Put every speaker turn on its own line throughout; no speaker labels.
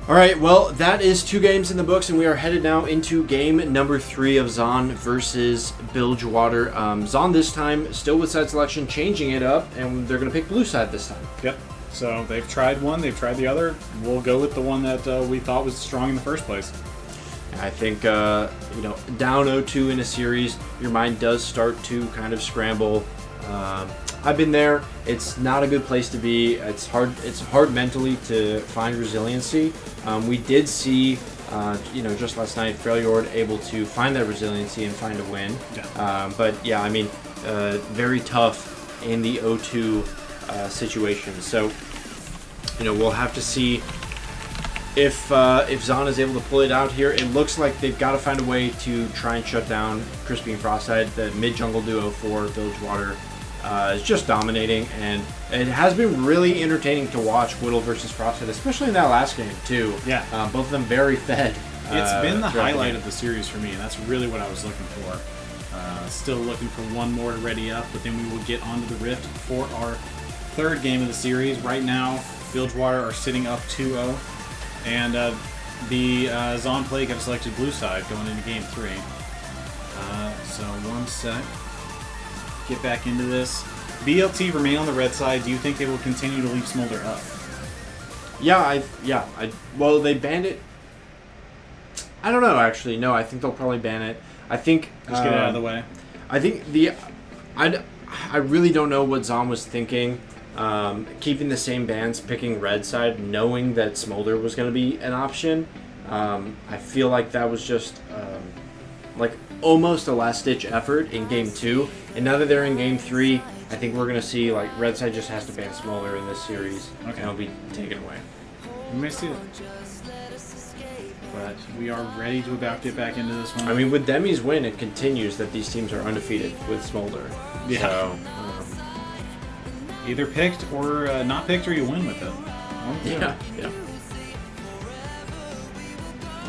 All right, well, that is 2 games in the books, and we are headed now into game number 3 of Zaun versus Bilgewater. Zaun this time, still with side selection, changing it up, and they're going to pick blue side this time.
Yep. So they've tried one, they've tried the other. We'll go with the one that we thought was strong in the first place.
I think, down 0-2 in a series, your mind does start to kind of scramble. I've been there. It's not a good place to be. It's hard mentally to find resiliency. We did see, just last night, Bilgewater able to find that resiliency and find a win.
Yeah.
But yeah, I mean, very tough in the 0-2 situation. So, we'll have to see if Zaun is able to pull it out here. It looks like they've got to find a way to try and shut down Crispy and Frostside. The mid-jungle duo for Bilgewater is just dominating, and it has been really entertaining to watch Whittle versus Frostside, especially in that last game, too.
Yeah.
Both of them very fed.
It's been the highlight of the series for me, and that's really what I was looking for. Still looking for one more to ready up, but then we will get onto the Rift for our third game of the series. Right now, Bilgewater are sitting up 2-0. And the Zaun Plague have selected blue side going into game 3. So 1 sec. Get back into this. BLT remain on the red side. Do you think they will continue to leave Smolder up?
Well, they banned it. I don't know, actually. No, I think they'll probably ban it. I think
Just get it out of the way.
I think I really don't know what Zaun was thinking. Keeping the same bans, picking red side, knowing that Smolder was going to be an option. I feel like that was just almost a last-ditch effort in game 2. And now that they're in game 3, I think we're going to see red side just has to ban Smolder in this series.
Okay.
And it'll be taken away.
We may see it. But we are ready to about get back into this one.
I mean, with Demi's win, it continues that these teams are undefeated with Smolder.
Yeah.
So,
either picked or not picked, or you win with it.
yeah.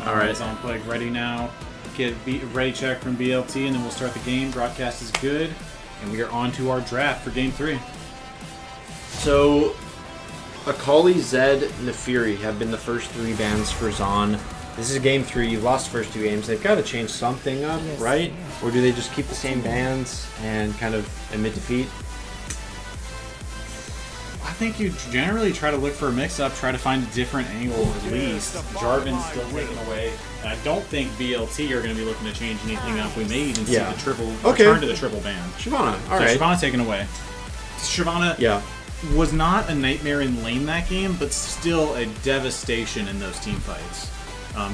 All right.
Zaun Plague ready now. Get ready check from BLT, and then we'll start the game. Broadcast is good, and we are on to our draft for game 3.
So, Akali, Zed, Nefiri have been the first 3 bans for Zaun. This is game 3. You've lost the first 2 games. They've got to change something up, right? Or do they just keep the same bans and kind of admit defeat?
I think you generally try to look for a mix-up, try to find a different angle at least. Jarvan's still taken away. And I don't think BLT are going to be looking to change anything up. We may even see the triple return to the triple ban.
Shyvana, all right.
Shyvana taken away. Shyvana was not a nightmare in lane that game, but still a devastation in those team fights.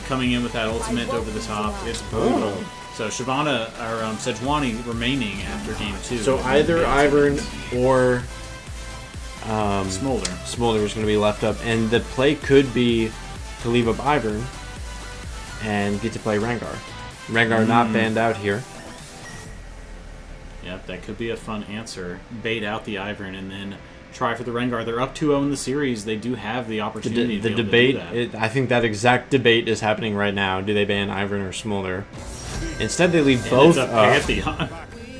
Coming in with that ultimate over the top, it's brutal. So Shyvana, or Sejuani remaining after game 2.
So either Ivern or
Smolder.
Smolder is going to be left up, and the play could be to leave up Ivern and get to play Rengar. Rengar not banned out here.
Yep, that could be a fun answer. Bait out the Ivern and then try for the Rengar. They're up 2-0 in the series. They do have the opportunity to be able
debate,
to do that.
I think that exact debate is happening right now. Do they ban Ivern or Smolder? Instead, they leave both up.
Pantheon.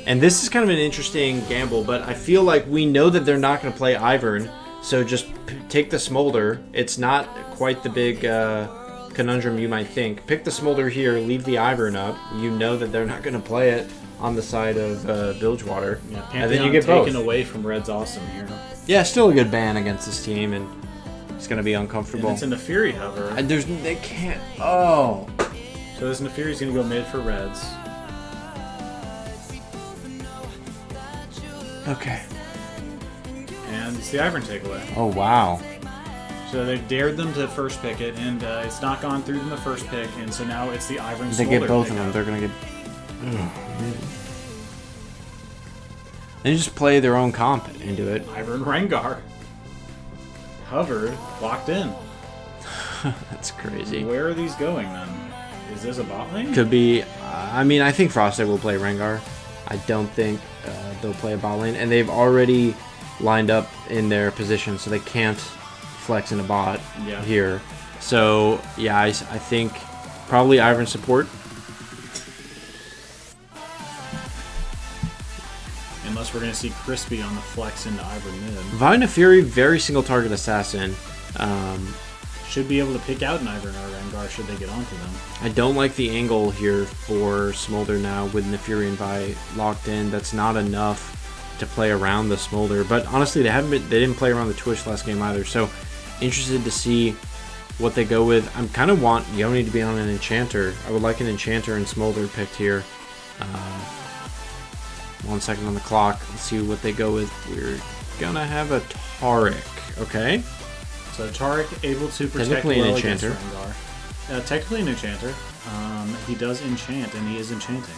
And this is kind of an interesting gamble, but I feel like we know that they're not going to play Ivern, so just take the Smolder. It's not quite the big conundrum you might think. Pick the Smolder here, leave the Ivern up. You know that they're not going to play it on the side of Bilgewater.
Yeah,
and then you get
taken
both.
away from Red's awesome here.
Yeah, still a good ban against this team, and it's going to be uncomfortable.
And it's in the Fury hover.
They can't. Oh.
So this Nefiri's going to go mid for Reds.
Okay.
And it's the Ivern takeaway.
Oh, wow.
So they've dared them to first pick it, and it's not gone through in the first pick, and so now it's the Ivern
They get both of them. They're going to get... They just play their own comp into it.
Ivern Rengar. Hovered, locked in.
That's crazy.
Where are these going then? Is this a bot lane?
Could be... I mean, I think Frosted will play Rengar. I don't think they'll play a bot lane. And they've already lined up in their position, so they can't flex in a bot here. So, yeah, I think probably Ivern support.
Unless we're going to see Crispy on the flex into Ivern mid.
Vine Fury, very single target assassin.
should be able to pick out an Ivern or Rengar should they get onto them.
I don't like the angle here for Smolder now with Neferi and Vi locked in. That's not enough to play around the Smolder. But honestly, they didn't play around the Twitch last game either. So interested to see what they go with. I'm kind of want Yoni to be on an Enchanter. I would like an Enchanter and Smolder picked here. 1 second on the clock. Let's see what they go with. We're gonna have a Taric. Okay.
So Taric able to protect
Technically
well
an Enchanter.
against Rengar. Technically an Enchanter. He does enchant, and he is enchanting.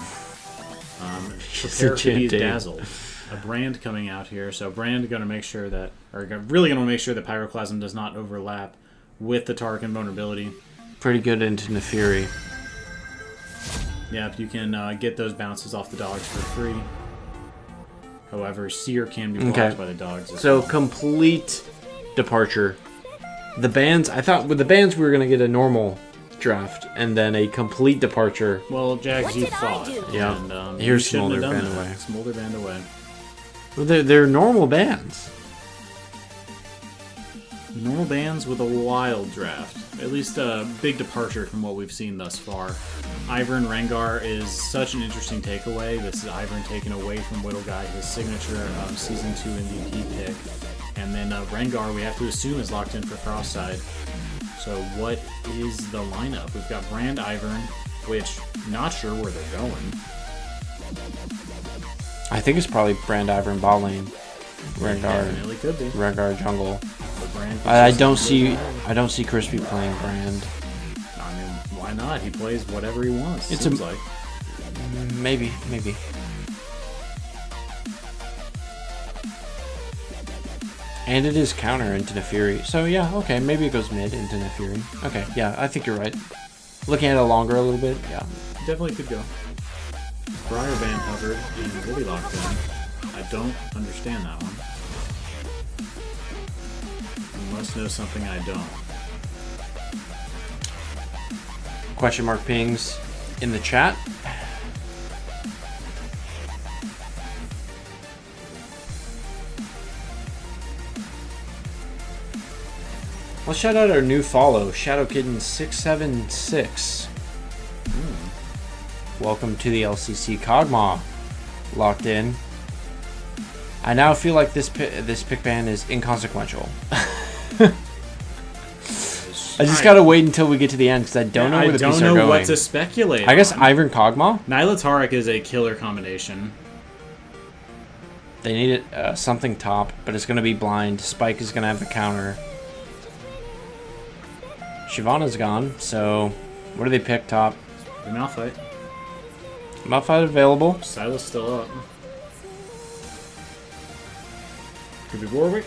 Prepare to be dazzled. A Brand coming out here, so Brand going to make sure that, or really going to make sure that Pyroclasm does not overlap with the Taric invulnerability.
Pretty good into Neferi.
Yeah, you can get those bounces off the dogs for free. However, Seer can be blocked by the dogs.
So complete departure. The bans, I thought with the bans we were going to get a normal draft and then a complete departure.
Well, Jags, you thought.
Yeah.
And,
here's Smolder banned away.
Smolder banned away.
Well, they're normal bans.
Normal bans with a wild draft. At least a big departure from what we've seen thus far. Ivern Rengar is such an interesting takeaway. This is Ivern taken away from Whittle Guy, his signature Season 2 MVP pick. And then Rengar, we have to assume, is locked in for Frostside. So what is the lineup? We've got Brand Ivern, which, not sure where they're going.
I think it's probably Brand Ivern bot lane. Rengar,
definitely could be.
Rengar jungle.
Brand
I don't see Crispy playing Brand.
I mean, why not? He plays whatever he wants.
It's
seems like.
Maybe. And it is counter into Neferi. So yeah, okay, maybe it goes mid into Neferi. Okay, yeah, I think you're right. Looking at it longer a little bit, yeah.
Definitely could go. Briar Band covered and really locked in. I don't understand that one. You must know something I don't.
Question mark pings in the chat. Let's shout out our new follow, Shadow Kitten 676. Welcome to the LCC Kog'Maw. Locked in. I now feel like this pick ban is inconsequential. I just gotta wait until we get to the end because I don't know where the pieces are going.
I don't know what to speculate.
I guess
on.
Ivern Kog'Maw.
Nyla Taric is a killer combination.
They need something top, but it's gonna be blind. Spike is gonna have the counter. Shyvana's gone, so what do they pick top?
The Malphite.
Malphite available.
Silas still up. Could be Warwick.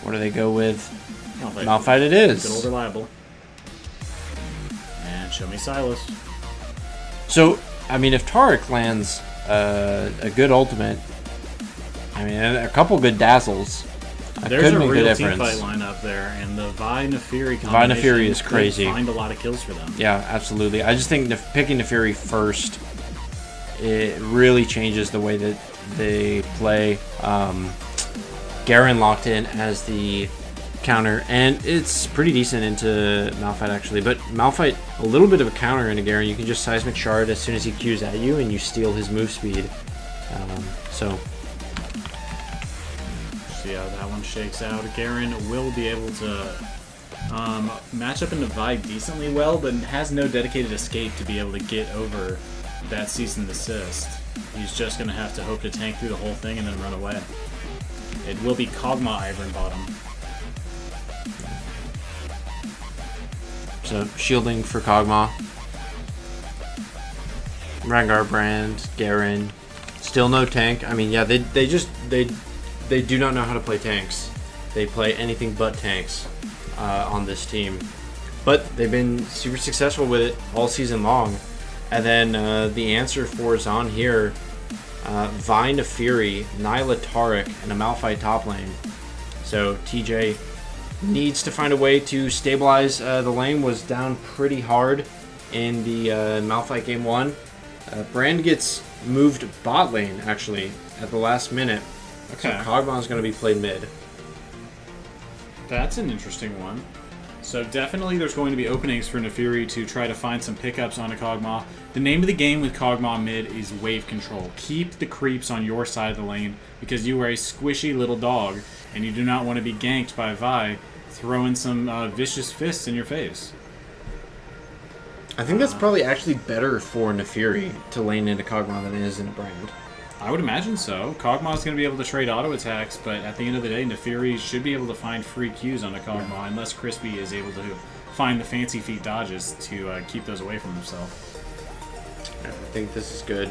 What do they go with?
Malphite.
Malphite it is.
Good old reliable. And show me Silas.
So, I mean, if Taric lands a good ultimate, I mean, a couple good dazzles,
there's a
make
real
a
team
difference.
fight lineup there, and the Vi Neferi combination.
Vi Neferi is crazy.
Find a lot of kills for them.
Yeah, absolutely. I just think picking Neferi first, it really changes the way that they play. Garen locked in as the counter, and it's pretty decent into Malphite actually. But Malphite, a little bit of a counter into Garen. You can just Seismic Shard as soon as he Qs at you, and you steal his move speed. So.
See how that one shakes out. Garen will be able to match up into Vi decently well, but has no dedicated escape to be able to get over that cease and desist. He's just going to have to hope to tank through the whole thing and then run away. It will be Kog'Maw Ivern bottom.
So shielding for Kog'Maw. Rengar Brand, Garen. Still no tank. I mean, yeah, they do not know how to play tanks. They play anything but tanks on this team. But they've been super successful with it all season long. And then the answer for Zaun here, Vi Neferi, Nyla Taric, and a Malphite top lane. So TJ needs to find a way to stabilize the lane. Was down pretty hard in the Malphite game 1. Brand gets moved bot lane, actually, at the last minute.
Okay.
So Kog'Maw is going to be played mid.
That's an interesting one. So definitely there's going to be openings for Nefiri to try to find some pickups on a Kog'Maw. The name of the game with Kog'Maw mid is wave control. Keep the creeps on your side of the lane because you are a squishy little dog and you do not want to be ganked by Vi throwing some vicious fists in your face.
I think that's probably actually better for Nefiri to lane into Kog'Maw than it is in a Brand.
I would imagine so. Kog'Maw's going to be able to trade auto attacks, but at the end of the day, Nefiri should be able to find free Qs on a Kog'Maw unless Crispy is able to find the fancy feet dodges to keep those away from himself.
I think this is good.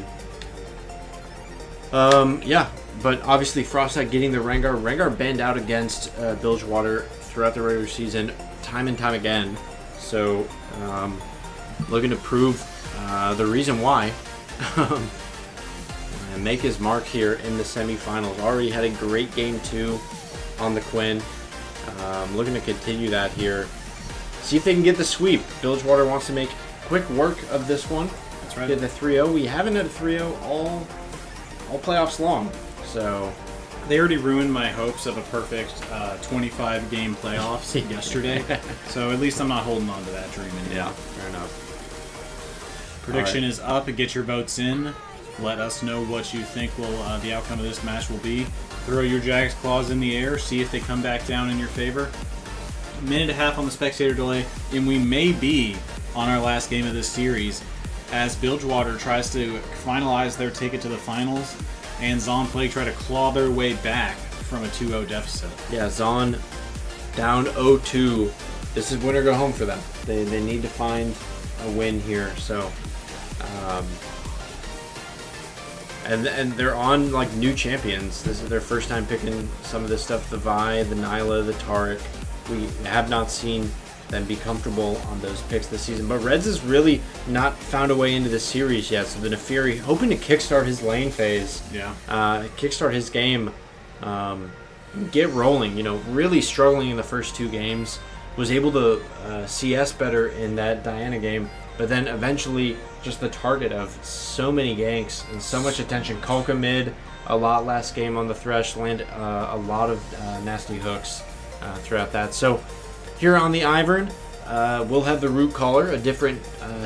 Yeah, but obviously Frostite getting the Rengar. Rengar banned out against Bilgewater throughout the regular season time and time again. So, looking to prove the reason why. And make his mark here in the semifinals. Already had a great game 2 on the Quinn. Looking to continue that here. See if they can get the sweep. Bilgewater wants to make quick work of this one.
That's right.
Get the 3-0. We haven't had a 3-0 all playoffs long. So
they already ruined my hopes of a perfect 25-game playoffs yesterday. So at least I'm not holding on to that dream anymore.
Yeah, fair enough.
Prediction is up. Get your votes in. Let us know what you think the outcome of this match will be. Throw your Jags claws in the air. See if they come back down in your favor. A minute and a half on the spectator delay, and we may be on our last game of this series as Bilgewater tries to finalize their ticket to the finals, and Zaun Plague try to claw their way back from a 2-0 deficit.
Yeah, Zaun down 0-2. This is win or go home for them. They need to find a win here. So. And they're on like new champions. This is their first time picking some of this stuff. The Vi, the Nyla, the Taric. We have not seen them be comfortable on those picks this season. But Reds has really not found a way into the series yet. So the Nefiri hoping to kickstart his lane phase.
Yeah.
Kickstart his game. Get rolling. You know, really struggling in the first 2 games. Was able to CS better in that Diana game. But then eventually just the target of so many ganks and so much attention. Kalka mid a lot last game on the Thresh. Land a lot of nasty hooks throughout that. So here on the Ivern, we'll have the Root Caller, a different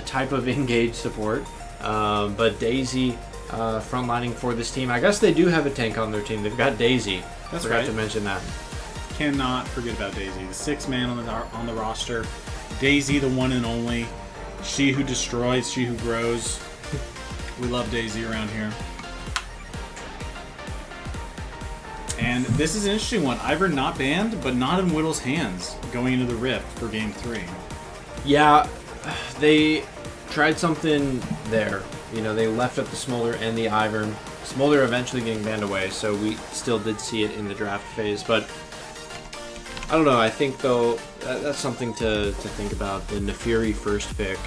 type of engage support. But Daisy frontlining for this team. I guess they do have a tank on their team. They've got Daisy.
That's
Forgot
right.
to mention that.
Cannot forget about Daisy. The 6th man on the roster. Daisy, the one and only. She who destroys, she who grows. We love Daisy around here. And this is an interesting one. Ivern not banned, but not in Whittle's hands going into the Rift for Game 3.
Yeah, they tried something there. You know, they left up the Smolder and the Ivern. Smolder eventually getting banned away, so we still did see it in the draft phase. But I don't know. I think, though, that's something to think about. The Nefiri first pick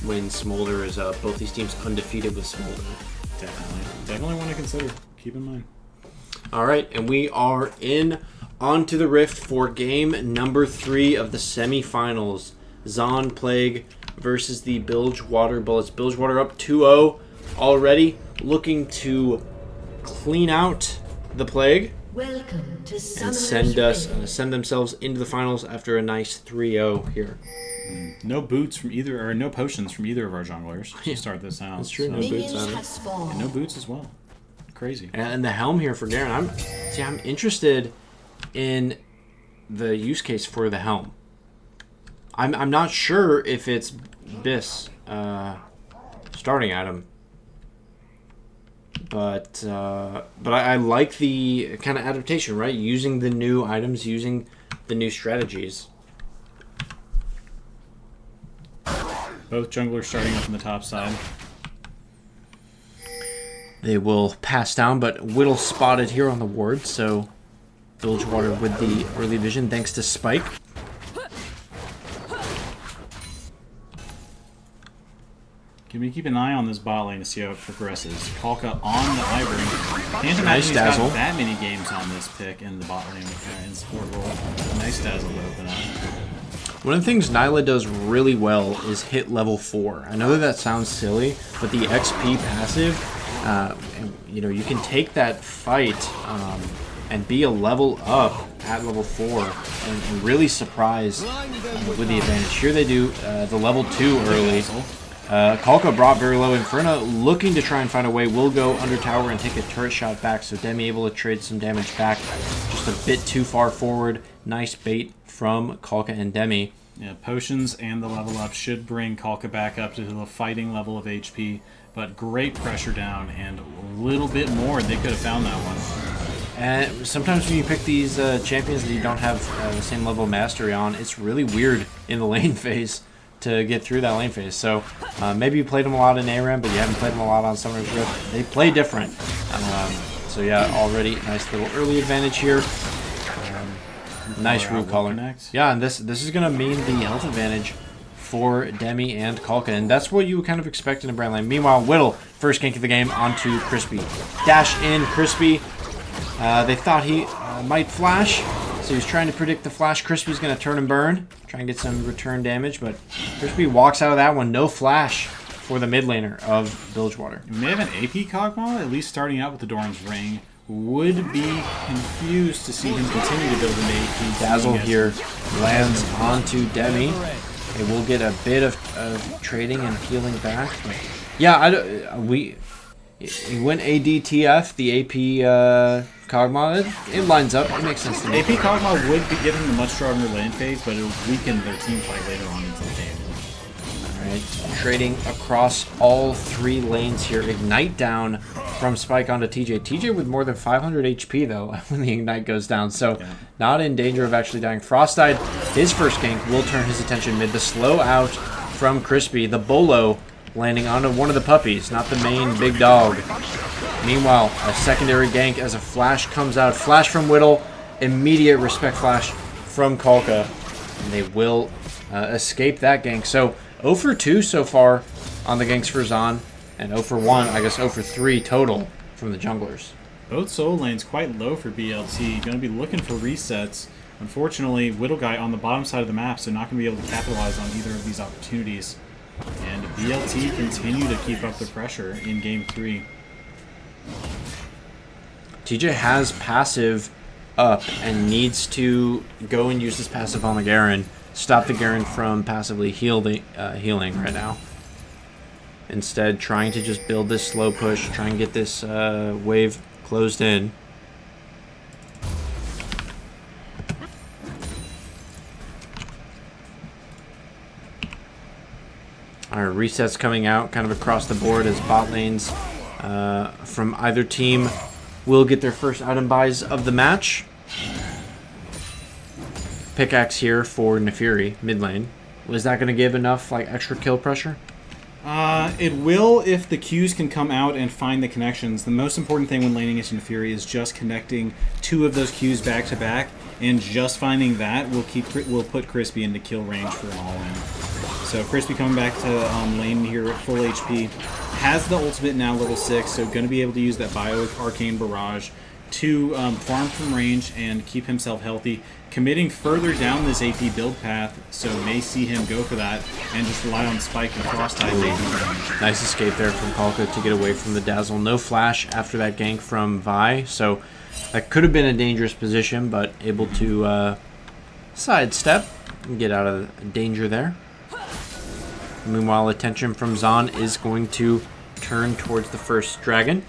when Smolder is up. Both these teams undefeated with Smolder.
Definitely want to consider. Keep in mind.
All right, and we are onto the Rift for game number 3 of the semifinals. Zaun Plague versus the Bilgewater Bullets. Bilgewater up 2-0 already, looking to clean out the Plague.
Welcome to
And send themselves into the finals after a nice 3-0 here.
No boots from either, or no potions from either of our junglers to start this out.
That's true.
So.
No boots on
has spawned.
And no boots as well. Crazy.
And the helm here for Garen. I'm interested in the use case for the helm. I'm not sure if it's Biss starting item. But I like the kind of adaptation, right? Using the new items, using the new strategies.
Both junglers starting up on the top side.
They will pass down, but Whittle spotted here on the ward, so Bilgewater with the early vision thanks to Spike.
Keep an eye on this bot lane to see how it progresses. Kalka on the Ivern. Can't imagine
Nice
he's
dazzle.
got that many games on this pick in the bot lane in support role. Nice dazzle to open up.
One of the things Nyla does really well is hit level 4. I know that sounds silly, but the XP passive, you know, you can take that fight and be a level up at level 4 and really surprise with the advantage. Here they do the level 2 early. Kalka brought very low. Inferno looking to try and find a way. Will go under tower and take a turret shot back. So Demi able to trade some damage back. Just a bit too far forward. Nice bait from Kalka and Demi.
Yeah, potions and the level up should bring Kalka back up to the fighting level of HP. But great pressure down and a little bit more. They could have found that one.
And sometimes when you pick these champions that you don't have the same level of mastery on, it's really weird in the lane phase to get through that lane phase. So maybe you played them a lot in ARAM, but you haven't played them a lot on Summer's Rift. They play different. So yeah, already nice little early advantage here. Nice root color. Yeah, and this is going to mean the health advantage for Demi and Kalka, and that's what you kind of expect in a brand lane. Meanwhile, Whittle, first gank of the game onto Crispy. Dash in Crispy. They thought he might flash, so he's trying to predict the flash. Crispy's going to turn and burn, try and get some return damage, but Crispy walks out of that one. No flash for the mid laner of Bilgewater.
You may have an AP Kog'Maw, at least starting out with the Doran's Ring. Would be confused to see him continue to build an AP.
Dazzle here lands onto Demi. They will get a bit of trading and healing back. But yeah, he went ADTF, the AP Kog'Maw. It lines up. It makes sense to me.
AP Kog'Maw would be given a much stronger lane phase, but it would weaken their team fight later on into the game.
Alright, trading across all 3 lanes here. Ignite down from Spike onto TJ. TJ with more than 500 HP though when the Ignite goes down, so not in danger of actually dying. Frostide, his first gank, will turn his attention mid. The slow out from Crispy. The Bolo landing onto one of the puppies, not the main big dog. Meanwhile, a secondary gank as a flash comes out. Flash from Whittle, immediate respect flash from Kalka, and they will escape that gank. So 0 for 2 so far on the ganks for Zaun, and 0 for 1, I guess 0 for 3 total from the junglers.
Both solo lanes quite low for BLT. Going to be looking for resets. Unfortunately, Whittle Guy on the bottom side of the map, so not going to be able to capitalize on either of these opportunities. And BLT continue to keep up the pressure in Game 3.
TJ has passive up and needs to go and use this passive on the Garen. Stop the Garen from passively healing right now. Instead, trying to just build this slow push, try and get this wave closed in. Our resets coming out kind of across the board as bot lanes from either team will get their first item buys of the match. Pickaxe here for Nefiri, mid lane. Was that going to give enough like extra kill pressure?
It will if the Qs can come out and find the connections. The most important thing when laning into Nefiri is just connecting 2 of those Qs back to back, and just finding that will put Crispy into kill range for an all-in. So Crispy coming back to lane here at full HP, has the ultimate now level 6, so going to be able to use that Bio Arcane Barrage to farm from range and keep himself healthy, committing further down this AP build path, so may see him go for that and just rely on Spike and Frostide.
Nice escape there from Kalka to get away from the Dazzle. No flash after that gank from Vi, so that could have been a dangerous position, but able to sidestep and get out of danger there. Meanwhile, attention from Zaun is going to turn towards the first dragon.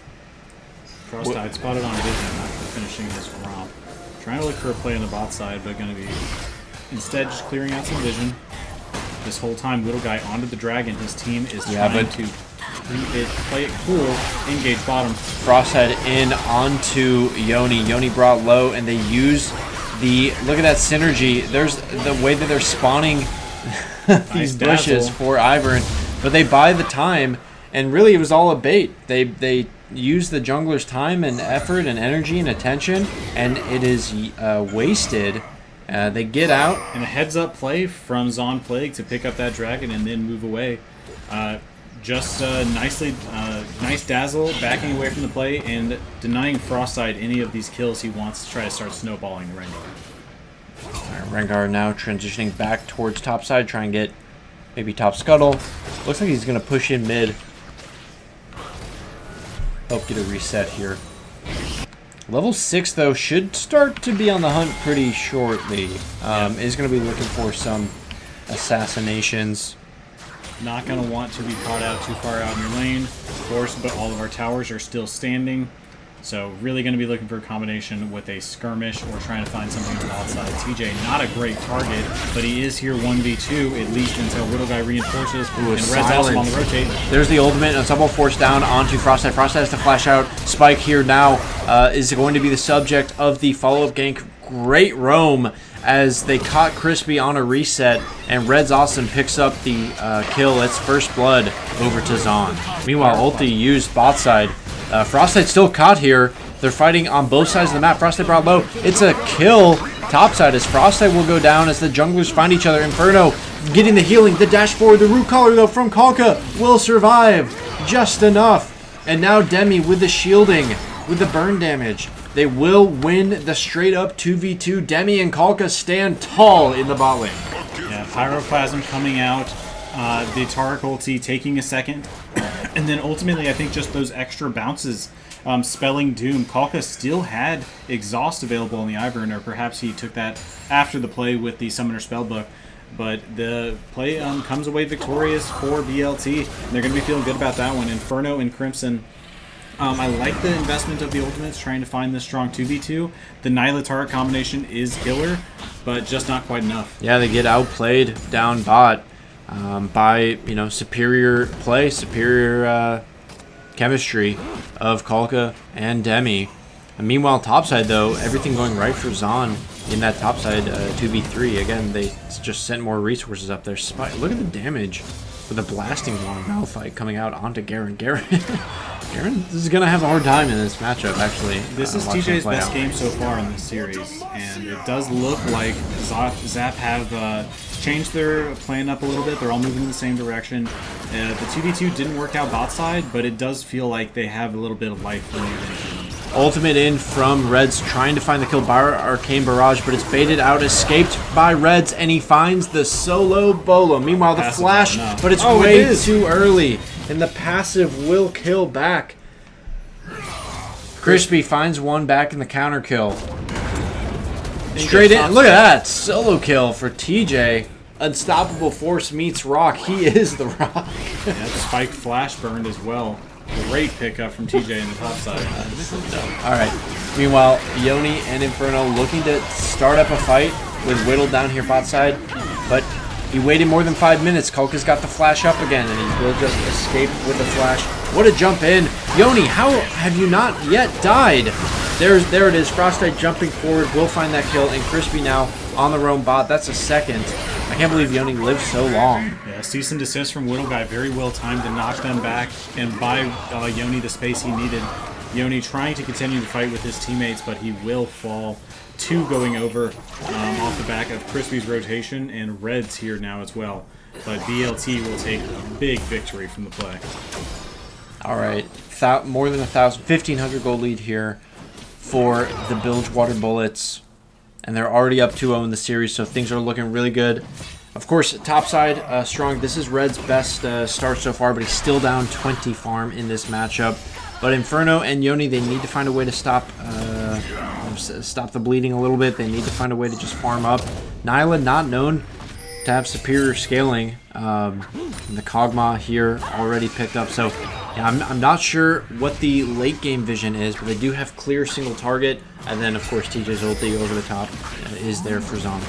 Frostide spotted on vision after finishing his romp. Trying to look for a play on the bot side, but going to be instead just clearing out some vision. This whole time, Little Guy onto the dragon. His team is trying to play it cool, engage bottom.
Frosthead in onto Yoni. Yoni brought low, and they use the, look at that synergy. There's the way that they're spawning these bushes for Ivern, but they buy the time, and really it was all a bait. They use the jungler's time and effort and energy and attention, and it is wasted. They get out.
And a heads-up play from Zaun Plague to pick up that dragon and then move away. Nice Dazzle, backing away from the play and denying Frostside any of these kills he wants to try to start snowballing the Rengar.
Rengar now transitioning back towards top side, try and get maybe top scuttle. Looks like he's going to push in mid. Hope get a reset here. Level 6, though, should start to be on the hunt pretty shortly. Is going to be looking for some assassinations.
Not going to want to be caught out too far out in your lane, of course, but all of our towers are still standing. So really going to be looking for a combination with a skirmish or trying to find something on the outside. TJ, not a great target, but he is here 1v2, at least until Whittle Guy reinforces.
Ooh,
and Red's also on the rotate.
There's the ultimate. Ensemble force down onto Frostite. Frostite has to flash out. Spike here now is going to be the subject of the follow-up gank. Great roam as they caught Crispy on a reset, and Red's Awesome picks up the kill. It's first blood over to Zaun. Meanwhile, ulti used bot side. Frostite still caught here. They're fighting on both sides of the map. Frostite brought low. It's a kill topside as Frostite will go down as the junglers find each other. Inferno getting the healing. The dash forward. The root collar, though, from Kalka will survive just enough. And now Demi with the shielding, with the burn damage. They will win the straight-up 2v2. Demi and Kalka stand tall in the bot lane.
Yeah, Pyroclasm coming out. The Taric ulti taking a second. And then ultimately, I think just those extra bounces spelling doom. Kalka still had Exhaust available on the Ivern, or perhaps he took that after the play with the Summoner Spellbook. But the play comes away victorious for BLT. They're going to be feeling good about that one. Inferno and Crimson. I like the investment of the ultimates, trying to find this strong 2v2. The Nyla Taric combination is killer, but just not quite enough.
Yeah, they get outplayed down bot by, superior play, superior chemistry of Kalka and Demi. And meanwhile, topside, though, everything going right for Zaun in that topside 2v3. Again, they just sent more resources up there. Look at the damage with the blasting Zaun Malphite coming out onto Garen. Garen is going to have a hard time in this matchup, actually.
This is TJ's best game so far in this series, and it does look like Zap have changed their plan up a little bit. They're all moving in the same direction. The 2v2 didn't work out bot side, but it does feel like they have a little bit of life remaining.
Ultimate in from Reds, trying to find the kill by Arcane Barrage, but it's baited out, escaped by Reds, and he finds the solo Bolo. Meanwhile, the flash, but it's way too early, and the passive will kill back. Crispy finds one back in the counter kill. Straight in. Look at that. Solo kill for TJ. Unstoppable Force meets Rock. He is the Rock.
Yeah, Spike flash burned as well. Great pickup from TJ in the top side.
Alright. Meanwhile, Yoni and Inferno looking to start up a fight with Whittle down here bot side. But he waited more than 5 minutes. Kalka's got the flash up again, and he will just escape with the flash. What a jump in. Yoni, how have you not yet died? There it is. Frostite jumping forward. Will find that kill. And Crispy now on the roam bot. That's a second. I can't believe Yoni lived so long.
Yeah, cease and desist from Whittle Guy. Very well timed to knock them back and buy Yoni the space he needed. Yoni trying to continue to fight with his teammates, but he will fall. 2 going over off the back of Crispy's rotation, and Red's here now as well. But BLT will take a big victory from the play.
All right, more than 1,000, 1,500 gold lead here for the Bilgewater Bullets. And they're already up 2-0 in the series, so things are looking really good. Of course, topside strong. This is Red's best start so far, but he's still down 20 farm in this matchup. But Inferno and Yoni, they need to find a way to stop the bleeding a little bit. They need to find a way to just farm up. Nyla, not known to have superior scaling. The Kog'Maw here already picked up. So yeah, I'm not sure what the late game vision is, but they do have clear single target. And then, of course, TJ's ulti over the top is there for Zaun.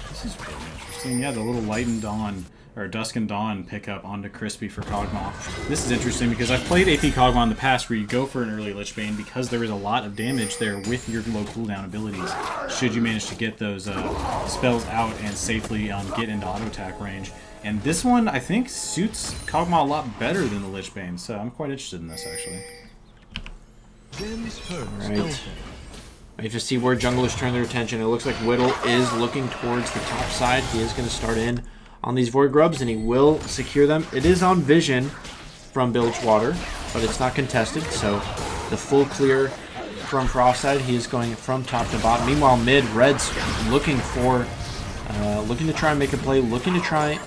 This is really interesting. Yeah, the little Light and Dawn, or Dusk and Dawn pickup onto Crispy for Kog'Maw. This is interesting because I've played AP Kog'Maw in the past where you go for an early Lich Bane because there is a lot of damage there with your low cooldown abilities. Should you manage to get those spells out and safely get into auto attack range. And this one, I think, suits Kog'Maw a lot better than the Lich Bane, so I'm quite interested in this, actually.
Alright. We have to see where junglers turn their attention. It looks like Whittle is looking towards the top side. He is going to start in on these Void Grubs, and he will secure them. It is on vision from Bilgewater, but it's not contested, so the full clear from Frostite. He is going from top to bottom. Meanwhile, mid, Red's looking to try and make a play, looking to try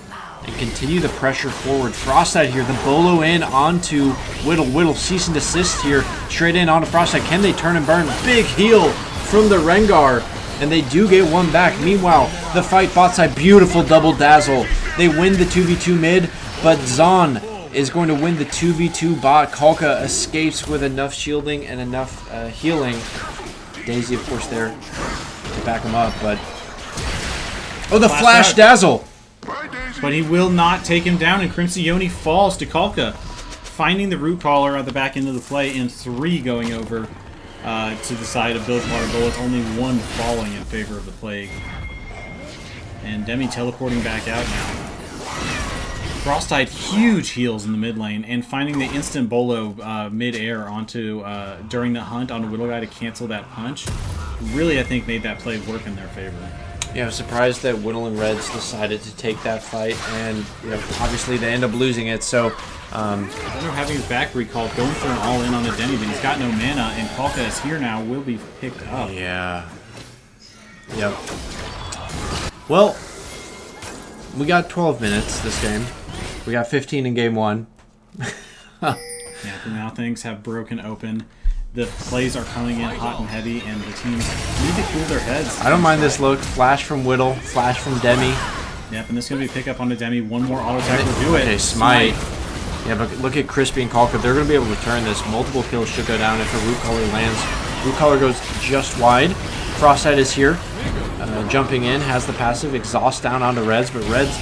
and continue the pressure forward. Frostite here, the bolo in onto Whittle. Whittle cease and desist here, straight in onto Frostite. Can they turn and burn? Big heal from the Rengar, and they do get one back. Meanwhile, the fight bot side, beautiful double dazzle. They win the 2v2 mid, but Zaun is going to win the 2v2 bot. Kalka escapes with enough shielding and enough healing. Daisy, of course, there to back him up, but... Oh, the flash dazzle!
But he will not take him down, and Crimson Yoni falls to Kalka, finding the root caller at the back end of the play, and 3 going over to the side of Bilgewater Bullets, only 1 falling in favor of the Plague. And Demi teleporting back out now. Frostite, huge heals in the mid lane, and finding the instant bolo mid-air onto during the hunt on Whittle Guy to cancel that punch, really I think made that play work in their favor.
Yeah, I was surprised that Whittle and Reds decided to take that fight, and obviously they end up losing it. So,
having his back recalled, going for an all-in on the Demi, but he's got no mana, and Kalka is here now, will be picked up.
Yeah. Yep. Well, we got 12 minutes this game. We got 15 in game 1.
Yeah, but now things have broken open. The plays are coming in hot and heavy, and the teams need to cool their heads.
I don't mind this look. Flash from Whittle, flash from Demi.
Yep, and this is going to be a pick-up on the Demi. One more auto attack will do it.
Okay, Smite. Yeah, but look at Crispy and Kalka. They're going to be able to turn this. Multiple kills should go down if a root color lands. Root color goes just wide. Frostite is here. Jumping in, has the passive. Exhaust down onto Reds, but Reds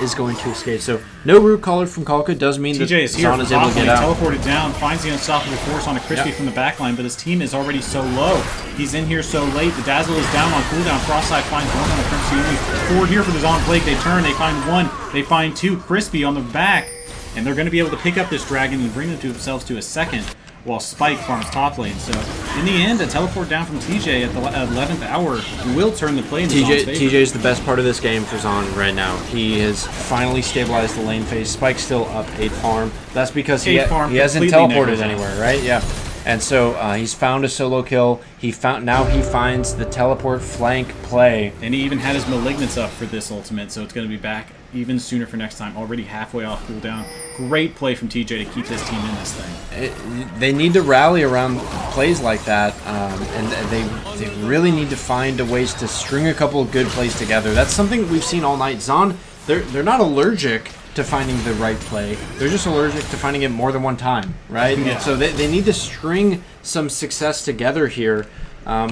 is going to escape. So no root color from Kalka does mean that Zaun is able to get out.
Teleported down, finds the unstoppable force on a Crispy from the backline, but his team is already so low. He's in here so late. The Dazzle is down on cooldown. Frostite finds 1 on the Crispy. Only 4 here for the Zaun Plague. They turn, they find 1, they find 2. Crispy on the back, and they're going to be able to pick up this dragon and bring them to themselves to a second, while Spike farms top lane. So, in the end, a teleport down from TJ at the 11th hour will turn the play in Zaun's favor.
TJ is the best part of this game for Zaun right now. He has finally stabilized the lane phase. Spike's still up 8 farm. That's because he hasn't teleported anywhere, right? Yeah. And so he's found a solo kill. Now he finds the teleport flank play.
And he even had his Malignance up for this ultimate, so it's going to be back even sooner for next time. Already halfway off cooldown. Great play from TJ to keep his team in this thing.
They need to rally around plays like that, and they really need to find ways to string a couple of good plays together. That's something we've seen all night. Zaun, they're not allergic to finding the right play. They're just allergic to finding it more than one time, right?
Yeah.
So they need to string some success together here.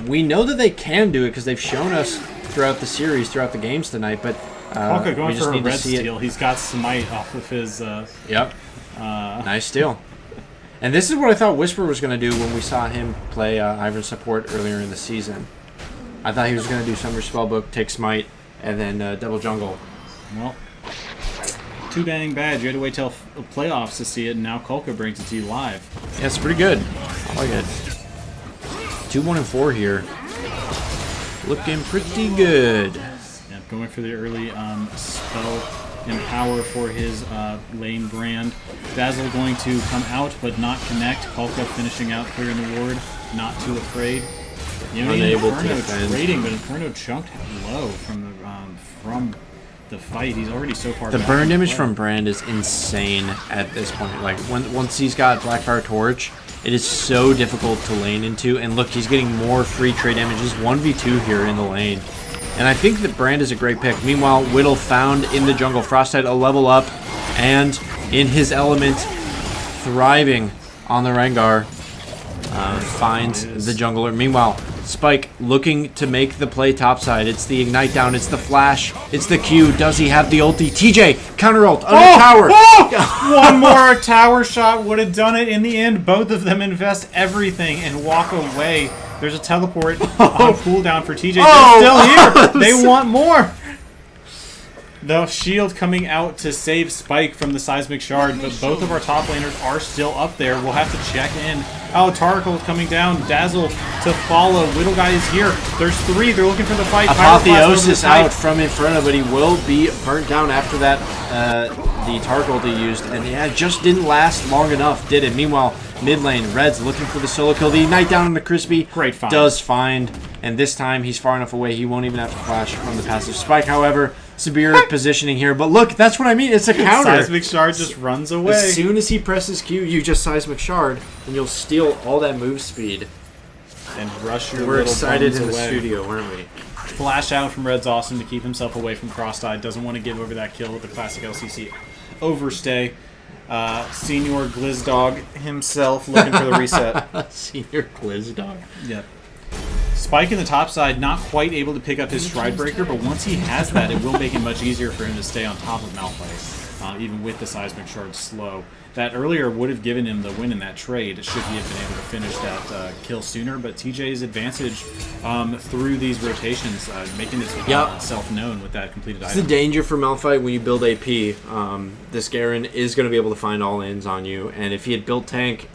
We know that they can do it because they've shown us throughout the series, throughout the games tonight, but
Kalka going for a red steal. He's got Smite off of his...
Yep. Nice steal. And this is what I thought Whisper was going to do when we saw him play Ivern support earlier in the season. I thought he was going to do Summer Spellbook, take Smite, and then double jungle.
Well, too dang bad. You had to wait till playoffs to see it, and now Kalka brings it to you live.
Yeah, it's pretty good. I like it. 2-1-4 here. Looking pretty good.
Yeah, going for the early spell and power for his lane brand. Dazzle going to come out but not connect. Kalka finishing out, clearing the ward. Not too afraid.
Unable to defend.
Trading, but Inferno chunked low from the fight. He's already so far
The
back
burn
in
damage
play.
from Brand is insane at this point. Like once he's got Blackfire Torch, it is so difficult to lane into. And look, he's getting more free trade damages. 1v2 here in the lane. And I think that Brand is a great pick. Meanwhile, Whittle found in the jungle. Frostite a level up and in his element, thriving on the Rengar. Finds the jungler. Meanwhile, Spike looking to make the play topside. It's the ignite down. It's the flash. It's the Q. Does he have the ulti? TJ, counter ult under tower.
Oh! One more tower shot would have done it. In the end, both of them invest everything and walk away. There's a teleport on cooldown for TJ. They're still here. They want more. The shield coming out to save Spike from the seismic shard, but both of our top laners are still up there. We'll have to check in. Oh, Taracle is coming down. Dazzle to follow. Whittle Guy is here. There's 3. They're looking for the fight.
Apotheosis out from Inferno, but he will be burnt down after that. The Taracle they used, and yeah, it just didn't last long enough, did it? Meanwhile, mid lane, Red's looking for the solo kill. The ignite down on the Crispy.
Great find.
Does find, and this time he's far enough away he won't even have to flash from the passive. Spike, however, superior positioning here. But look, that's what I mean. It's a counter.
Seismic Shard just runs away.
As soon as he presses Q, you just Seismic Shard, and you'll steal all that move speed.
And rush your
We're
little
excited
bums
in the
away.
studio, weren't we?
Flash out from Red's awesome to keep himself away from Cross-Eyed. Doesn't want to give over that kill with the classic LCC overstay. Senior Glizdog himself looking for the reset.
Senior Glizdog.
Yep. Spike in the top side, not quite able to pick up his Stride Breaker, but once he has that, it will make it much easier for him to stay on top of Malphite, even with the Seismic Shard slow. That earlier would have given him the win in that trade should he have been able to finish that kill sooner, but TJ's advantage through these rotations, making itself known with that completed item.
It's the danger for Malphite when you build AP. This Garen is going to be able to find all ins on you, and if he had built tank,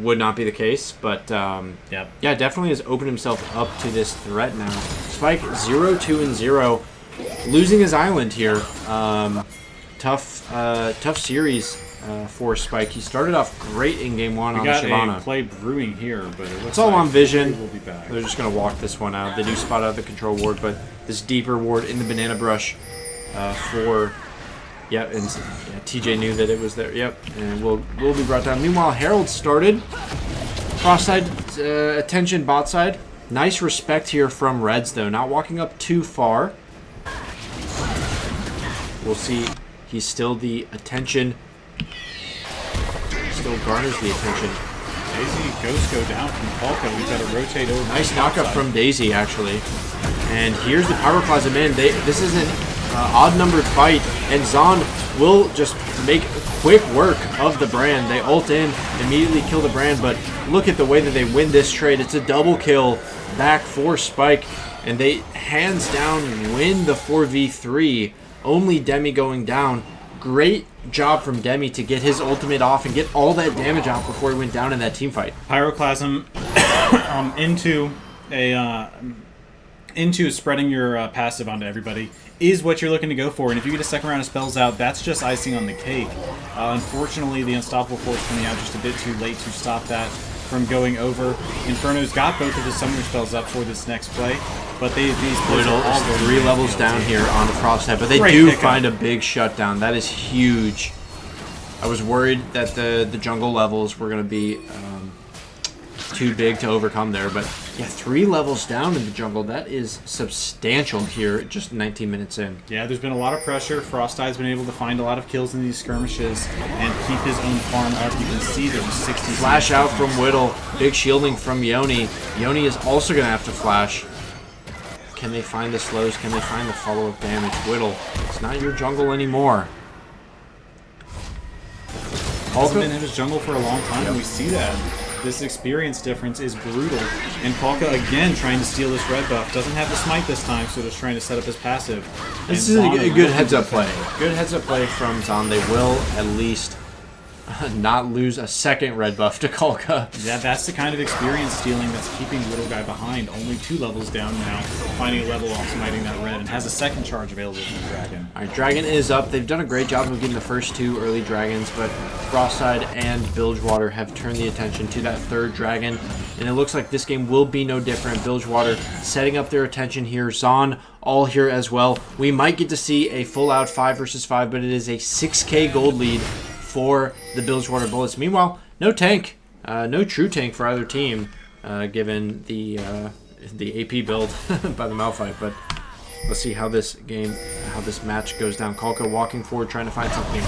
would not be the case, but
Yep.
yeah, definitely has opened himself up to this threat now. Spike 0-2-0, losing his island here. Tough series for Spike. He started off great in game one on the
We got
Shyvana.
a play brewing here, but it looks
It's all
like
on Vision.
We'll be back.
They're just going to walk this one out. They do spot out the control ward, but this deeper ward in the Banana Brush for... Yep, and yeah, TJ knew that it was there. Yep, and will be brought down. Meanwhile, Herald started. Cross-side attention bot side. Nice respect here from Reds, though. Not walking up too far. We'll see. He's still the attention. Still garners the attention.
Daisy Ghost go down from Polka. We've got to rotate over.
Nice knockup from Daisy, actually. And here's the Pyroclasm in. This is an odd-numbered fight, and Zaun will just make quick work of the Brand. They ult in, immediately kill the Brand, but look at the way that they win this trade. It's a double kill back for Spike, and they hands down win the 4v3. Only Demi going down. Great job from Demi to get his ultimate off and get all that damage out before he went down in that team fight.
Pyroclasm into spreading your passive onto everybody is what you're looking to go for, and if you get a second round of spells out, that's just icing on the cake. Unfortunately, the Unstoppable Force coming out just a bit too late to stop that from going over. Inferno's got both of his summoner spells up for this next play, but these plays are all
Is 3 levels down here on the Frosthead, but they
Great
do
pickup.
find a big shutdown. That is huge. I was worried that the jungle levels were going to be too big to overcome there, but yeah, 3 levels down in the jungle. That is substantial here, just 19 minutes in.
Yeah, there's been a lot of pressure. Frosteye's been able to find a lot of kills in these skirmishes and keep his own farm up. You can see there's 60
Flash out from Whittle. Big shielding from Yoni. Yoni is also going to have to flash. Can they find the slows? Can they find the follow-up damage? Whittle, it's not your jungle anymore.
Hasn't been in his jungle for a long time, and we see that. This experience difference is brutal. And Polka, again, trying to steal this red buff. Doesn't have the smite this time, so just trying to set up his passive.
This is a good heads-up play. Good heads-up play from Zaun. They will at least not lose a second red buff to Kalka.
Yeah, that's the kind of experience stealing that's keeping Little Guy behind. Only 2 levels down now, finding a level off, smiting that red, and has a second charge available from the Dragon.
Alright, Dragon is up. They've done a great job of getting the first 2 early Dragons, but Frostside and Bilgewater have turned the attention to that 3rd Dragon, and it looks like this game will be no different. Bilgewater setting up their attention here. Zaun all here as well. We might get to see a full-out 5 versus 5, but it is a 6k gold lead for the Bilgewater Bullets. Meanwhile, no tank, no true tank for either team, given the AP build by the Malphite. But let's see how this match goes down. Kalka walking forward, trying to find something.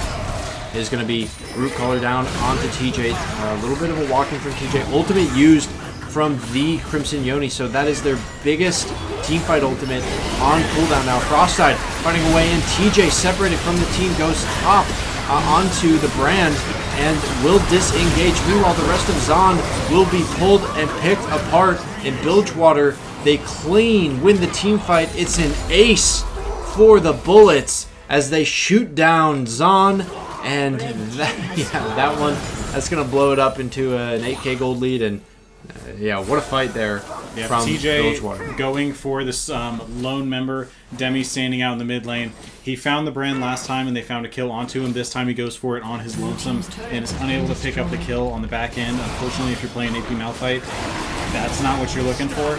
It is going to be root collar down onto TJ. A little bit of a walking from TJ. Ultimate used from the Crimson Yoni, so that is their biggest teamfight ultimate on cooldown now. Frostside fighting away in. TJ separated from the team, goes top onto the Brand and will disengage. Meanwhile, the rest of Zaun will be pulled and picked apart. In Bilgewater, they clean win the team fight. It's an ace for the Bullets as they shoot down Zaun, and that one, that's going to blow it up into an 8k gold lead. And yeah, what a fight there from Bilgewater.
TJ going for this lone member. Demi standing out in the mid lane. He found the Brand last time and they found a kill onto him. This time he goes for it on his lonesome and is unable to pick up the kill on the back end. Unfortunately, if you're playing AP Malphite, that's not what you're looking for.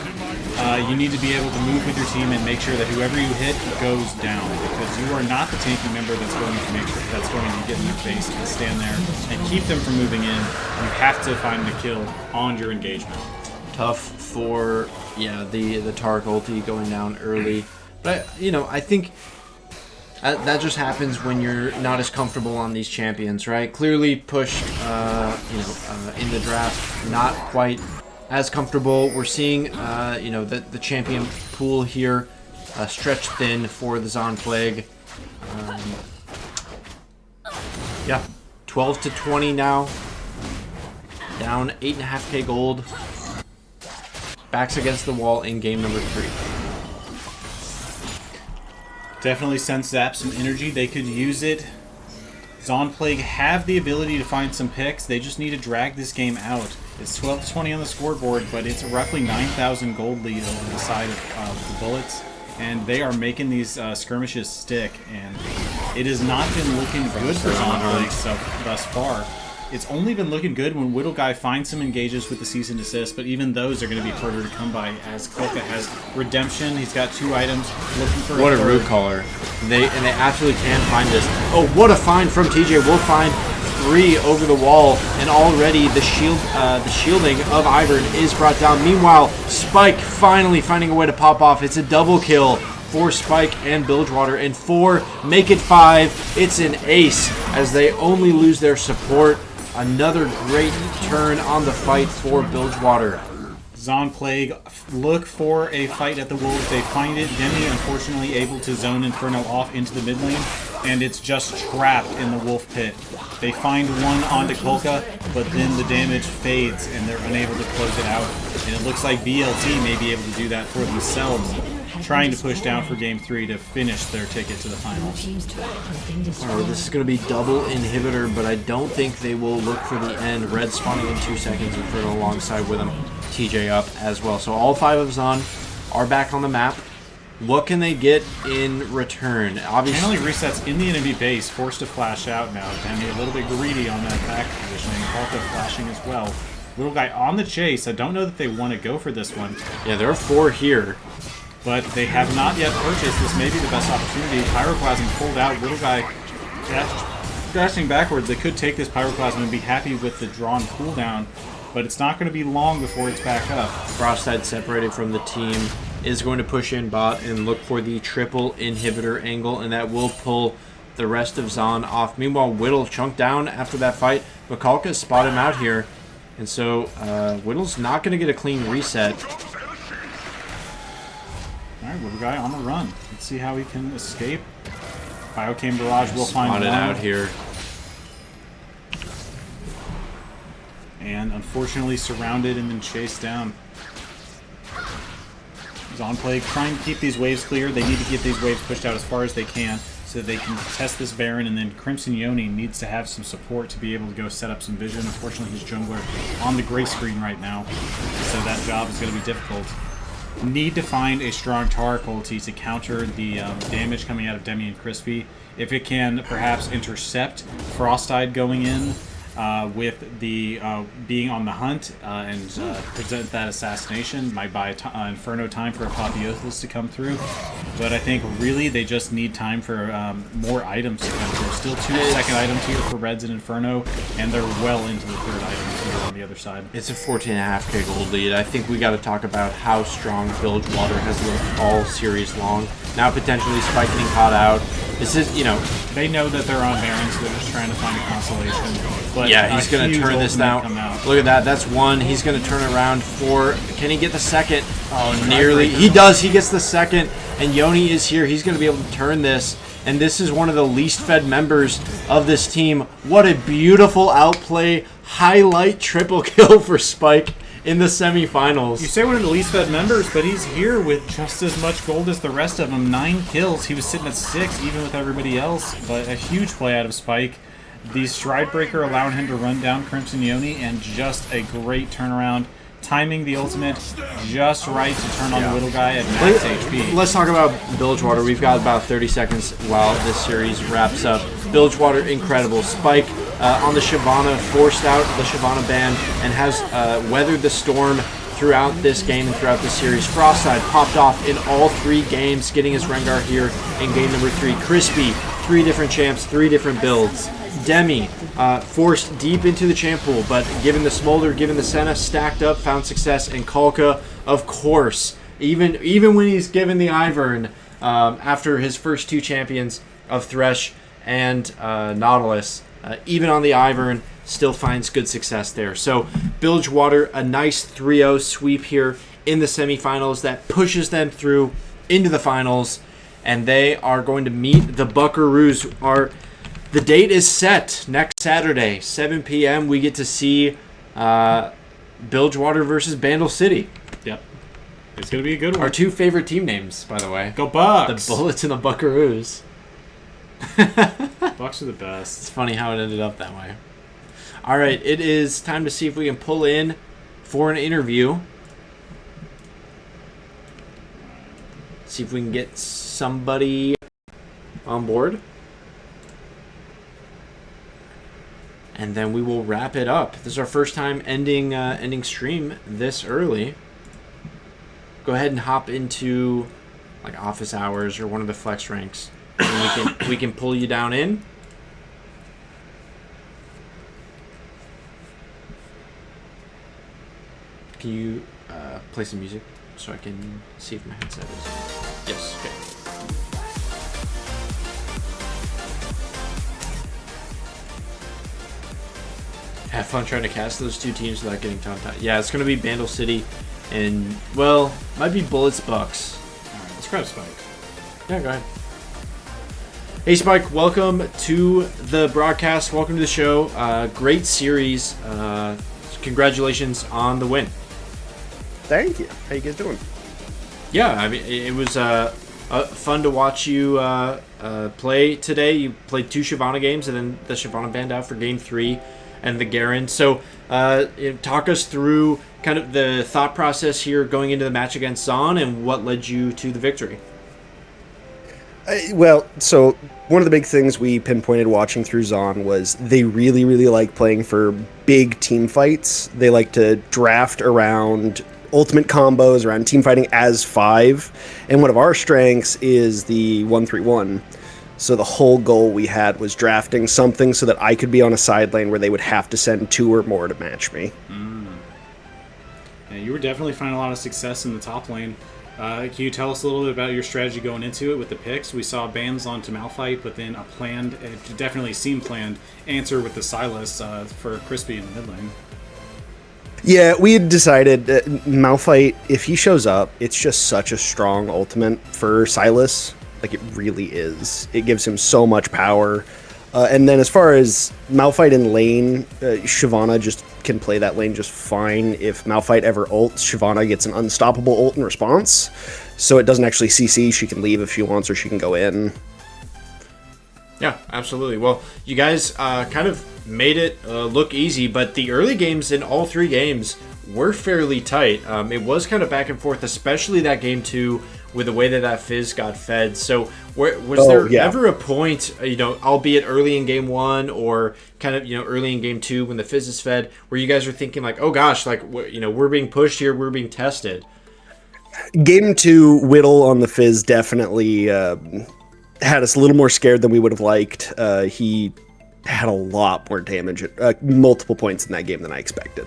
you need to be able to move with your team and make sure that whoever you hit goes down, because you are not the tanking member that's going to make sure that's going to get in their face and stand there and keep them from moving in. You have to find the kill on your engagement.
Tough for the Tark ulti going down early, but I think that just happens when you're not as comfortable on these champions, right? Clearly pushed, in the draft, not quite as comfortable. We're seeing, the champion pool here stretched thin for the Zaun Plague. 12 to 20 now. Down 8.5k gold. Backs against the wall in game number 3.
Definitely sense zap some energy. They could use it. Zaun Plague have the ability to find some picks. They just need to drag this game out. It's 12 to 20 on the scoreboard, but it's roughly 9,000 gold lead on the side of the bullets. And they are making these skirmishes stick. And it has not been looking good for Zaun Plague thus far. It's only been looking good when Whittle Guy finds some engages with the cease and desist, but even those are going to be harder to come by, as Kolka has redemption. He's got 2 items, looking for
what a root caller. They absolutely can find this. Oh, what a find from TJ. We'll find 3 over the wall, and already the shielding of Ivern is brought down. Meanwhile, Spike finally finding a way to pop off. It's a double kill for Spike and Bilgewater, and 4 make it 5. It's an ace as they only lose their support. Another great turn on the fight for Bilgewater.
Zaun Plague look for a fight at the Wolves. They find it. Demi, unfortunately, able to zone Inferno off into the mid lane, and it's just trapped in the Wolf Pit. They find one onto Kolka, but then the damage fades, and they're unable to close it out. And it looks like BLT may be able to do that for themselves, trying to push down for Game 3 to finish their ticket to the finals.
Oh, this is going to be double inhibitor, but I don't think they will look for the end. Red spawning in 2 seconds, Inferno alongside with him. TJ up as well. So all 5 of Zaun are back on the map. What can they get in return? Obviously,
penalty resets in the enemy base, forced to flash out now. Demi a little bit greedy on that back positioning. Kolka flashing as well. Little Guy on the chase. I don't know that they want to go for this one.
Yeah, there are 4 here,
but they have not yet purchased. This may be the best opportunity. Pyroclasm pulled out. Little Guy dashing backwards. They could take this Pyroclasm and be happy with the drawn cooldown, but it's not going to be long before it's back up.
Frostide separated from the team is going to push in bot and look for the triple inhibitor angle, and that will pull the rest of Zaun off. Meanwhile, Whittle chunked down after that fight, but Kalka spot him out here, and so Whittle's not going to get a clean reset.
Alright, Little Guy on the run. Let's see how he can escape. Biocane Barrage will find one.
Spotted out here.
And unfortunately surrounded and then chased down. Zaun Plague trying to keep these waves clear. They need to get these waves pushed out as far as they can so that they can test this Baron, and then Crimson Yoni needs to have some support to be able to go set up some vision. Unfortunately, his jungler on the gray screen right now, so that job is going to be difficult. Need to find a strong Tark ulti to counter the damage coming out of Demi and Crispy. If it can perhaps intercept Frostide going in with the being on the hunt and present that assassination, might buy Inferno time for Apotheosis to come through. But I think really they just need time for more items to come through. Still 2 second items here for Reds and Inferno, and they're well into the 3rd item here on the other side.
It's a 14.5k gold lead. I think we got to talk about how strong Bilgewater has looked all series long. Now potentially Spike getting caught out. This is,
they know that they're on Baron, so they're just trying to find a consolation. But
yeah, he's going to turn this now. Look at that. That's 1. He's going to turn around 4. Can he get the 2nd? Oh, nearly. He does. He gets the 2nd. And Yoni is here. He's going to be able to turn this. And this is one of the least fed members of this team. What a beautiful outplay. Highlight triple kill for Spike in the semifinals.
You say one of the least fed members, but he's here with just as much gold as the rest of them. 9 kills. He was sitting at 6, even with everybody else. But a huge play out of Spike. The Stride Breaker allowing him to run down Crimson Yoni, and just a great turnaround. Timing the ultimate just right to turn on the Little Guy at max HP.
Let's talk about Bilgewater. We've got about 30 seconds while this series wraps up. Bilgewater, incredible. Spike on the Shyvana, forced out the Shyvana ban, and has weathered the storm throughout this game and throughout this series. Frostside popped off in all 3 games, getting his Rengar here in game number 3. Crispy, 3 different champs, 3 different builds. Demi, forced deep into the champ pool, but given the Smolder, given the Senna, stacked up, found success. And Kalka, of course, even when he's given the Ivern after his first 2 champions of Thresh and Nautilus, even on the Ivern, still finds good success there. So Bilgewater, a nice 3-0 sweep here in the semifinals that pushes them through into the finals, and they are going to meet the Buckaroos. The date is set next Saturday, 7 p.m. We get to see Bilgewater versus Bandle City.
Yep. It's going to be a good one.
Our 2 favorite team names, by the way.
Go Bucks!
The Bullets and the Buckaroos.
Bucks are the best.
It's funny how it ended up that way. All right, it is time to see if we can pull in for an interview. See if we can get somebody on board. And then we will wrap it up. This is our first time ending stream this early. Go ahead and hop into like office hours or one of the flex ranks, and we can pull you down in. Can you play some music so I can see if my headset is? Yes. Okay. Have fun trying to cast those 2 teams without getting tongue-tied. Yeah, it's going to be Bandle City and, well, might be Bullets Bucks.
All right, let's grab Spike.
Yeah, go ahead. Hey, Spike, welcome to the broadcast. Welcome to the show. Great series. Congratulations on the win.
Thank you. How you guys doing?
Yeah, I mean, it was fun to watch you play today. You played 2 Shyvana games and then the Shyvana banned out for game 3. And the Garen. So talk us through kind of the thought process here going into the match against Zaun and what led you to the victory.
Well, so one of the big things we pinpointed watching through Zaun was they really, really like playing for big team fights. They like to draft around ultimate combos, around team fighting as 5. And one of our strengths is the 1-3-1. So the whole goal we had was drafting something so that I could be on a side lane where they would have to send 2 or more to match me.
Yeah, you were definitely finding a lot of success in the top lane. Can you tell us a little bit about your strategy going into it with the picks? We saw bans onto Malphite, but then a planned, it definitely seemed planned, answer with the Sylas for Crispy in the mid lane.
Yeah, we had decided Malphite, if he shows up, it's just such a strong ultimate for Sylas. Like, it really is. It gives him so much power. And then as far as Malphite in lane, Shyvana just can play that lane just fine. If Malphite ever ults, Shyvana gets an unstoppable ult in response. So it doesn't actually CC. She can leave if she wants, or she can go in.
Yeah, absolutely. Well, you guys kind of made it look easy, but the early games in all 3 games were fairly tight. It was kind of back and forth, especially that game 2 with the way that Fizz got fed. So was there ever a point, albeit early in game 1 or kind of, early in game 2 when the Fizz is fed, where you guys are thinking like, oh gosh, like, we're being pushed here, we're being tested?
Game 2, Whittle on the Fizz definitely had us a little more scared than we would have liked. He had a lot more damage at multiple points in that game than I expected.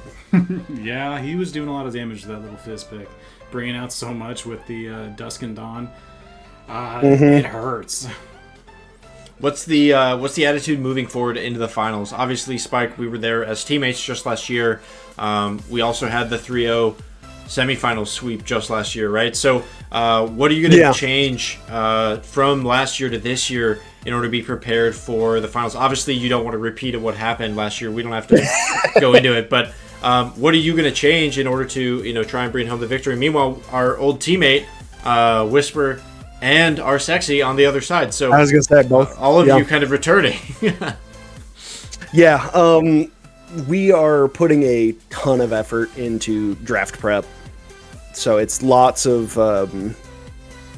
Yeah, he was doing a lot of damage to that little Fizz pick. Bringing out so much with the Dusk and Dawn. It hurts.
What's the attitude moving forward into the finals? Obviously, Spike, we were there as teammates just last year. We also had the 3-0 semifinal sweep just last year, right? So what are you going to change from last year to this year in order to be prepared for the finals? Obviously, you don't want to repeat what happened last year. We don't have to go into it, but what are you going to change in order to try and bring home the victory? Meanwhile, our old teammate, Whisper, and our Sexy on the other side. So
I was going to say both.
All of you kind of returning.
Yeah, we are putting a ton of effort into draft prep. So it's lots of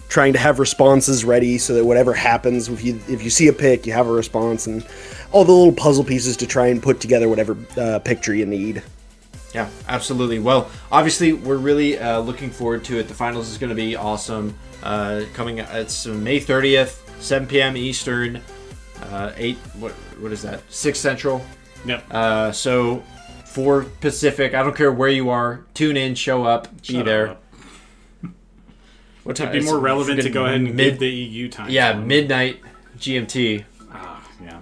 trying to have responses ready so that whatever happens, if you see a pick, you have a response, and all the little puzzle pieces to try and put together whatever picture you need.
Yeah, absolutely. Well, obviously, we're really looking forward to it. The finals is going to be awesome. It's May 30th, 7 p.m. Eastern, 8. What is that? 6 Central.
Yep.
So 4 Pacific. I don't care where you are. Tune in, show up, be there.
Up. What time? It'd be more relevant to go ahead and give the EU time.
Yeah, midnight GMT.
Yeah.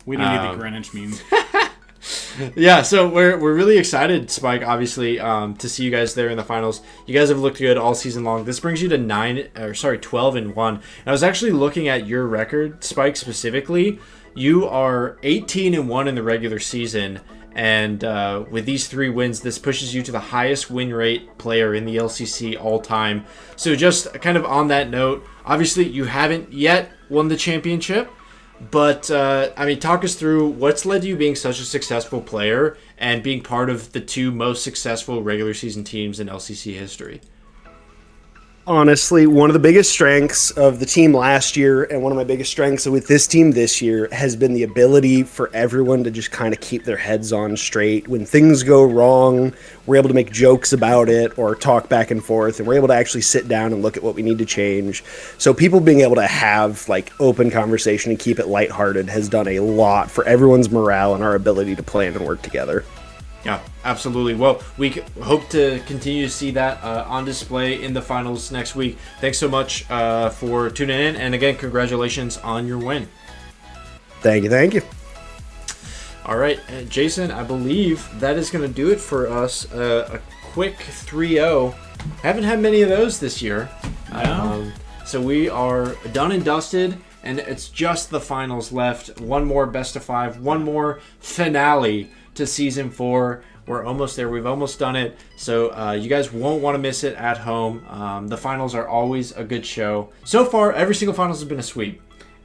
We don't need the Greenwich means.
Yeah, so we're really excited, Spike, obviously, to see you guys there in the finals. You guys have looked good all season long. This brings you to 12-1. And I was actually looking at your record, Spike, specifically. You are 18-1 in the regular season, and with these 3 wins, this pushes you to the highest win rate player in the LCC all time. So just kind of on that note, obviously you haven't yet won the championship. But, talk us through what's led to you being such a successful player and being part of the 2 most successful regular season teams in LCC history.
Honestly, one of the biggest strengths of the team last year and one of my biggest strengths with this team this year has been the ability for everyone to just kind of keep their heads on straight. When things go wrong, we're able to make jokes about it or talk back and forth, and we're able to actually sit down and look at what we need to change. So people being able to have open conversation and keep it lighthearted has done a lot for everyone's morale and our ability to plan and work together.
Yeah, absolutely. Well, we hope to continue to see that on display in the finals next week. Thanks so much for tuning in. And again, congratulations on your win.
Thank you.
All right, Jason, I believe that is going to do it for us. A quick 3-0. Haven't had many of those this year.
No.
So we are done and dusted. And it's just the finals left. One more best of 5. One more finale to season 4. We're almost there. We've almost done it. So you guys won't want to miss it at home. The finals are always a good show. So far, every single finals has been a sweep.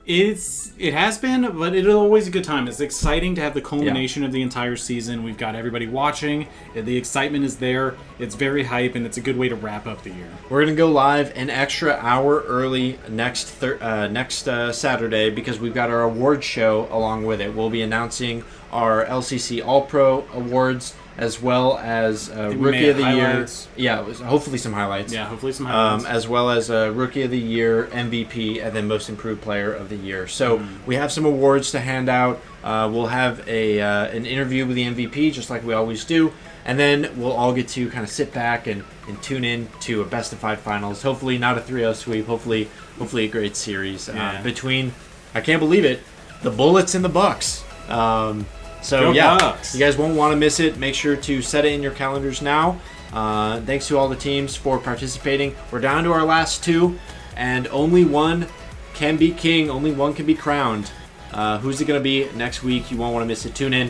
It has been, but it's always a good time. It's exciting to have the culmination of the entire season. We've got everybody watching. The excitement is there. It's very hype, and it's a good way to wrap up the year.
We're going to go live an extra hour early next Saturday because we've got our award show along with it. We'll be announcing our LCC All-Pro awards as well as Rookie of the Year. Yeah, hopefully some highlights.
Yeah, hopefully some highlights.
As well as Rookie of the Year, MVP, and then Most Improved Player of the Year. So we have some awards to hand out. We'll have an interview with the MVP, just like we always do. And then we'll all get to kind of sit back and tune in to a best of 5 finals. Hopefully not a 3-0 sweep. Hopefully a great series between, I can't believe it, the Bullets and the Bucks. So
Bucks.
You guys won't want to miss it. Make sure to set it in your calendars now. Thanks to all the teams for participating. We're down to our last 2, and only one can be king. Only one can be crowned. Who's it going to be next week? You won't want to miss it. Tune in.